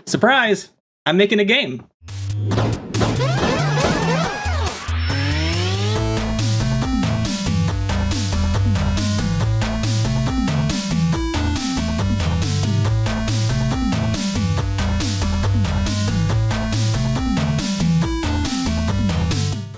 Surprise! I'm making a game.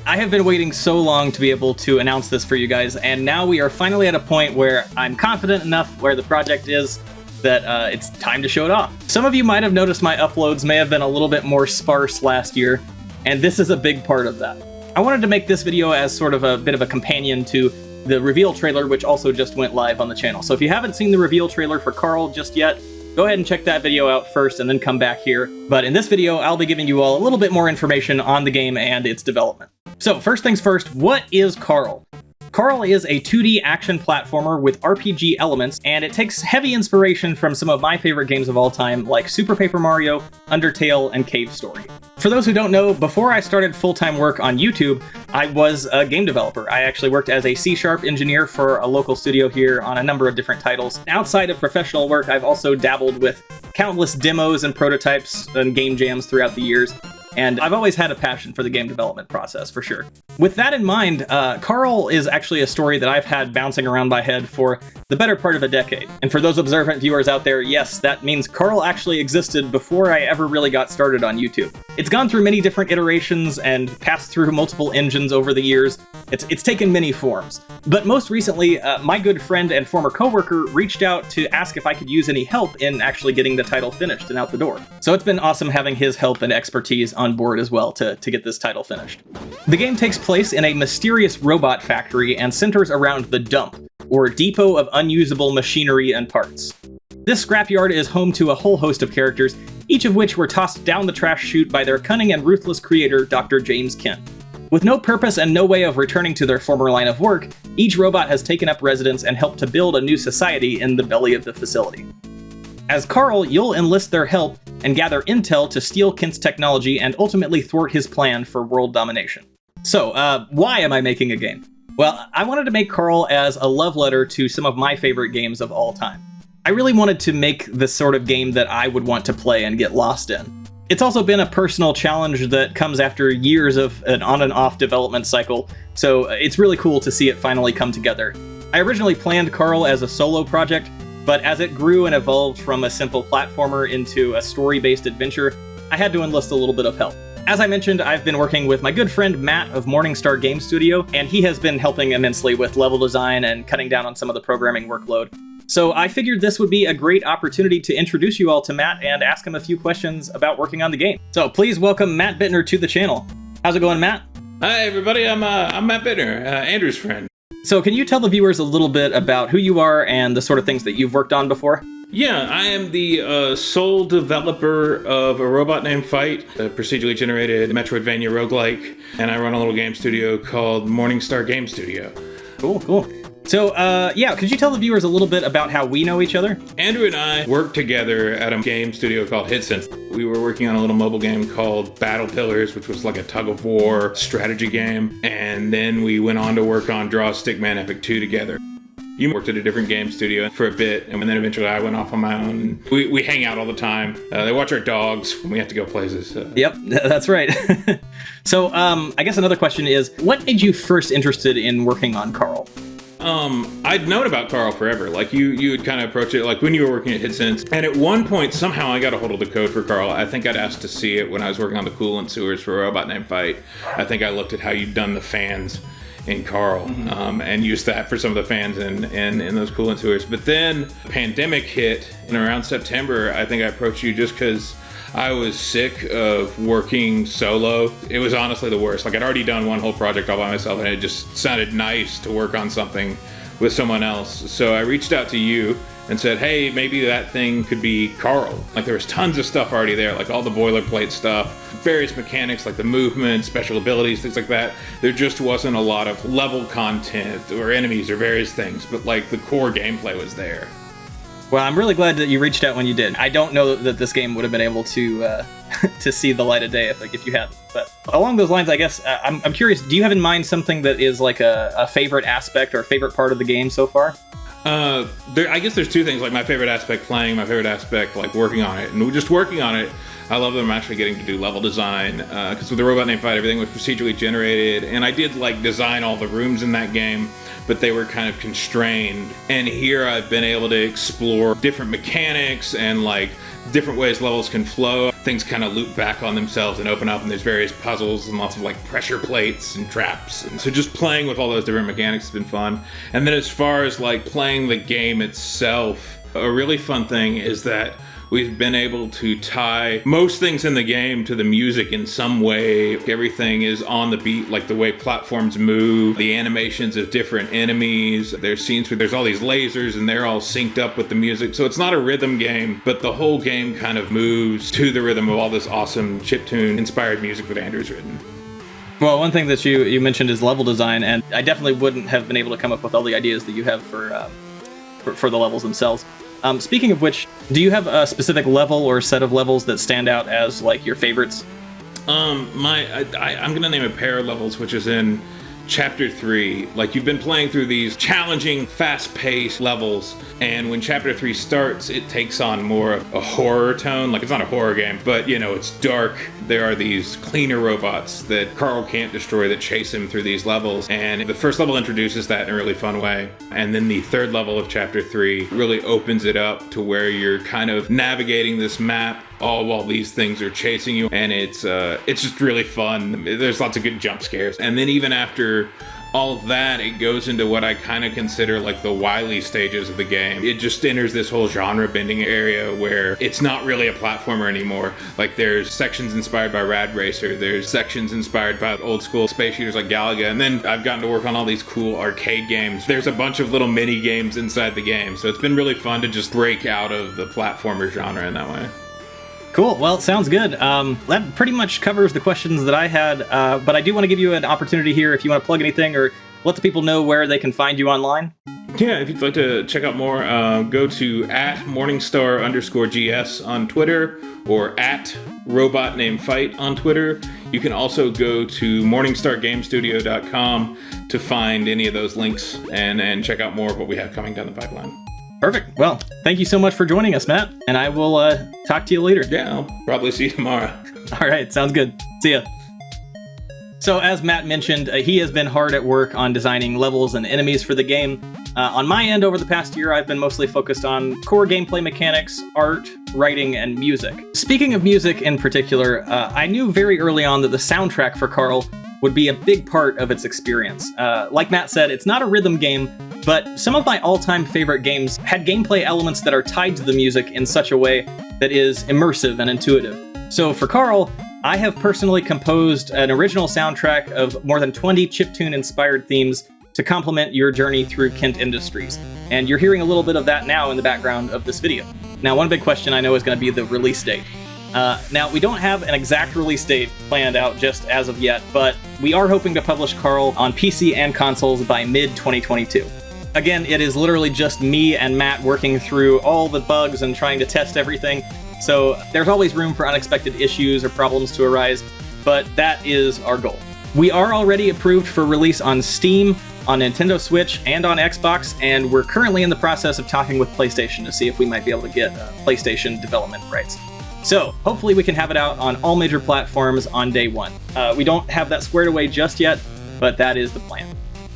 I have been waiting so long to be able to announce this for you guys, and now we are finally at a point where I'm confident enough where the project is that it's time to show it off. Some of you might have noticed my uploads may have been a little bit more sparse last year, and this is a big part of that. I wanted to make this video as sort of a bit of a companion to the reveal trailer, which also just went live on the channel. So if you haven't seen the reveal trailer for C.A.R.L just yet, go ahead and check that video out first and then come back here. But in this video, I'll be giving you all a little bit more information on the game and its development. So first things first, what is C.A.R.L? C.A.R.L is a 2D action platformer with RPG elements, and it takes heavy inspiration from some of my favorite games of all time, like Super Paper Mario, Undertale, and Cave Story. For those who don't know, before I started full-time work on YouTube, I was a game developer. I actually worked as a C# engineer for a local studio here on a number of different titles. Outside of professional work, I've also dabbled with countless demos and prototypes and game jams throughout the years. And I've always had a passion for the game development process, for sure. With that in mind, C.A.R.L is actually a story that I've had bouncing around my head for the better part of a decade. And for those observant viewers out there, yes, that means C.A.R.L actually existed before I ever really got started on YouTube. It's gone through many different iterations and passed through multiple engines over the years. It's taken many forms. But most recently, my good friend and former coworker reached out to ask if I could use any help in actually getting the title finished and out the door. So it's been awesome having his help and expertise on board as well to get this title finished. The game takes place in a mysterious robot factory and centers around the Dump, or Depot of Unusable Machinery and Parts. This scrapyard is home to a whole host of characters, each of which were tossed down the trash chute by their cunning and ruthless creator, Dr. James Kent. With no purpose and no way of returning to their former line of work, each robot has taken up residence and helped to build a new society in the belly of the facility. As C.A.R.L, you'll enlist their help and gather intel to steal Kent's technology and ultimately thwart his plan for world domination. So, why am I making a game? Well, I wanted to make C.A.R.L as a love letter to some of my favorite games of all time. I really wanted to make the sort of game that I would want to play and get lost in. It's also been a personal challenge that comes after years of an on and off development cycle, so it's really cool to see it finally come together. I originally planned C.A.R.L as a solo project, but as it grew and evolved from a simple platformer into a story-based adventure, I had to enlist a little bit of help. As I mentioned, I've been working with my good friend Matt of Morningstar Game Studio, and he has been helping immensely with level design and cutting down on some of the programming workload. So I figured this would be a great opportunity to introduce you all to Matt and ask him a few questions about working on the game. So please welcome Matt Bittner to the channel. How's it going, Matt? Hi, everybody. I'm Matt Bittner, Andrew's friend. So can you tell the viewers a little bit about who you are and the sort of things that you've worked on before? Yeah, I am the sole developer of A Robot Named Fight, a procedurally generated Metroidvania roguelike, and I run a little game studio called Morningstar Game Studio. Cool. So, yeah, could you tell the viewers a little bit about how we know each other? Andrew and I worked together at a game studio called HitSense. We were working on a little mobile game called Battle Pillars, which was like a tug-of-war strategy game. And then we went on to work on Draw Stickman Epic 2 together. You worked at a different game studio for a bit, and then eventually I went off on my own. We hang out all the time. They watch our dogs when we have to go places. Yep, that's right. So, I guess another question is, what made you first interested in working on C.A.R.L? I'd known about C.A.R.L forever. Like you would kind of approach it like when you were working at HitSense. And at one point, somehow I got a hold of the code for C.A.R.L. I think I'd asked to see it when I was working on the coolant sewers for A Robot Named Fight. I think I looked at how you'd done the fans in C.A.R.L and used that for some of the fans in those coolant sewers. But then the pandemic hit, and around September, I think I approached you just because I was sick of working solo. It was honestly the worst. Like I'd already done one whole project all by myself, and it just sounded nice to work on something with someone else. So I reached out to you and said, hey, maybe that thing could be C.A.R.L. Like there was tons of stuff already there, like all the boilerplate stuff, various mechanics like the movement, special abilities, things like that. There just wasn't a lot of level content or enemies or various things, but like the core gameplay was there. Well, I'm really glad that you reached out when you did. I don't know that this game would have been able to to see the light of day if you hadn't. But along those lines, I guess, I'm curious, do you have in mind something that is like a favorite aspect or favorite part of the game so far? I guess there's two things, like my favorite aspect playing, my favorite aspect like working on it. And just working on it, I love that I'm actually getting to do level design, because with the Robot Named Fight, everything was procedurally generated, and I did like design all the rooms in that game, but they were kind of constrained. And here I've been able to explore different mechanics and like different ways levels can flow. Things kind of loop back on themselves and open up, and there's various puzzles and lots of like pressure plates and traps. And so just playing with all those different mechanics has been fun. And then as far as like playing the game itself, a really fun thing is that we've been able to tie most things in the game to the music in some way. Everything is on the beat, like the way platforms move, the animations of different enemies. There's scenes where there's all these lasers and they're all synced up with the music. So it's not a rhythm game, but the whole game kind of moves to the rhythm of all this awesome chiptune inspired music that Andrew's written. Well, one thing that you mentioned is level design, and I definitely wouldn't have been able to come up with all the ideas that you have for the levels themselves. Speaking of which, do you have a specific level or set of levels that stand out as like your favorites? I'm gonna name a pair of levels, which is in Chapter 3. Like, you've been playing through these challenging, fast-paced levels, and when Chapter 3 starts, it takes on more of a horror tone. Like, it's not a horror game, but, it's dark. There are these cleaner robots that C.A.R.L can't destroy that chase him through these levels, and the first level introduces that in a really fun way. And then the third level of Chapter 3 really opens it up to where you're kind of navigating this map all while these things are chasing you, and it's just really fun. There's lots of good jump scares. And then even after all of that, it goes into what I kind of consider like the Wily stages of the game. It just enters this whole genre bending area where it's not really a platformer anymore. Like, there's sections inspired by Rad Racer, there's sections inspired by old school space shooters like Galaga, and then I've gotten to work on all these cool arcade games. There's a bunch of little mini games inside the game, so it's been really fun to just break out of the platformer genre in that way. Cool. Well, sounds good. That pretty much covers the questions that I had, but I do want to give you an opportunity here if you want to plug anything or let the people know where they can find you online. Yeah, if you'd like to check out more, go to @Morningstar_GS on Twitter or @RobotNameFight on Twitter. You can also go to MorningstarGameStudio.com to find any of those links and check out more of what we have coming down the pipeline. Perfect. Well, thank you so much for joining us, Matt, and I will talk to you later. Yeah, I'll probably see you tomorrow. All right, sounds good. See ya. So as Matt mentioned, he has been hard at work on designing levels and enemies for the game. On my end, over the past year, I've been mostly focused on core gameplay mechanics, art, writing, and music. Speaking of music in particular, I knew very early on that the soundtrack for C.A.R.L would be a big part of its experience. Like Matt said, it's not a rhythm game, but some of my all-time favorite games had gameplay elements that are tied to the music in such a way that is immersive and intuitive. So for C.A.R.L, I have personally composed an original soundtrack of more than 20 chiptune-inspired themes to complement your journey through Kent Industries. And you're hearing a little bit of that now in the background of this video. Now, one big question I know is going to be the release date. Now, we don't have an exact release date planned out just as of yet, but we are hoping to publish C.A.R.L on PC and consoles by mid-2022. Again, it is literally just me and Matt working through all the bugs and trying to test everything, so there's always room for unexpected issues or problems to arise, but that is our goal. We are already approved for release on Steam, on Nintendo Switch, and on Xbox, and we're currently in the process of talking with PlayStation to see if we might be able to get PlayStation development rights. So, hopefully we can have it out on all major platforms on day one. We don't have that squared away just yet, but that is the plan.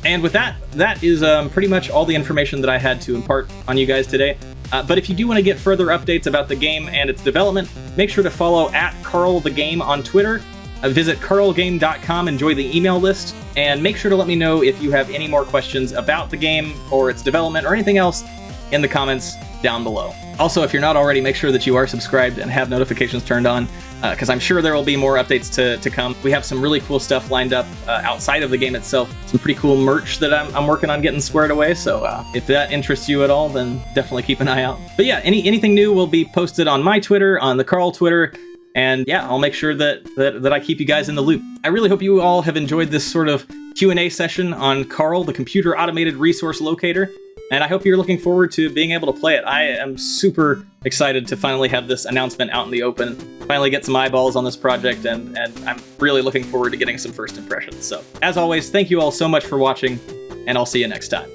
And with that is pretty much all the information that I had to impart on you guys today. But if you do want to get further updates about the game and its development, make sure to follow @C.A.R.L TheGame on Twitter. Visit CA.RLGame.com and join the email list. And make sure to let me know if you have any more questions about the game or its development or anything else in the comments down below. Also, if you're not already, make sure that you are subscribed and have notifications turned on, because I'm sure there will be more updates to come. We have some really cool stuff lined up outside of the game itself. Some pretty cool merch that I'm working on getting squared away, so if that interests you at all, then definitely keep an eye out. But yeah, anything new will be posted on my Twitter, on the C.A.R.L Twitter, and yeah, I'll make sure that I keep you guys in the loop. I really hope you all have enjoyed this sort of Q&A session on C.A.R.L, the Computer Automated Resource Locator. And I hope you're looking forward to being able to play it. I am super excited to finally have this announcement out in the open, finally get some eyeballs on this project, and I'm really looking forward to getting some first impressions. So, as always, thank you all so much for watching, and I'll see you next time.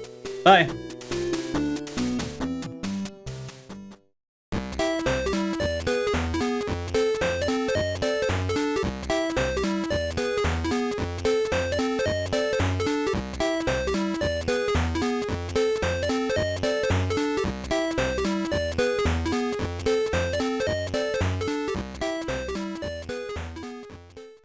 Bye!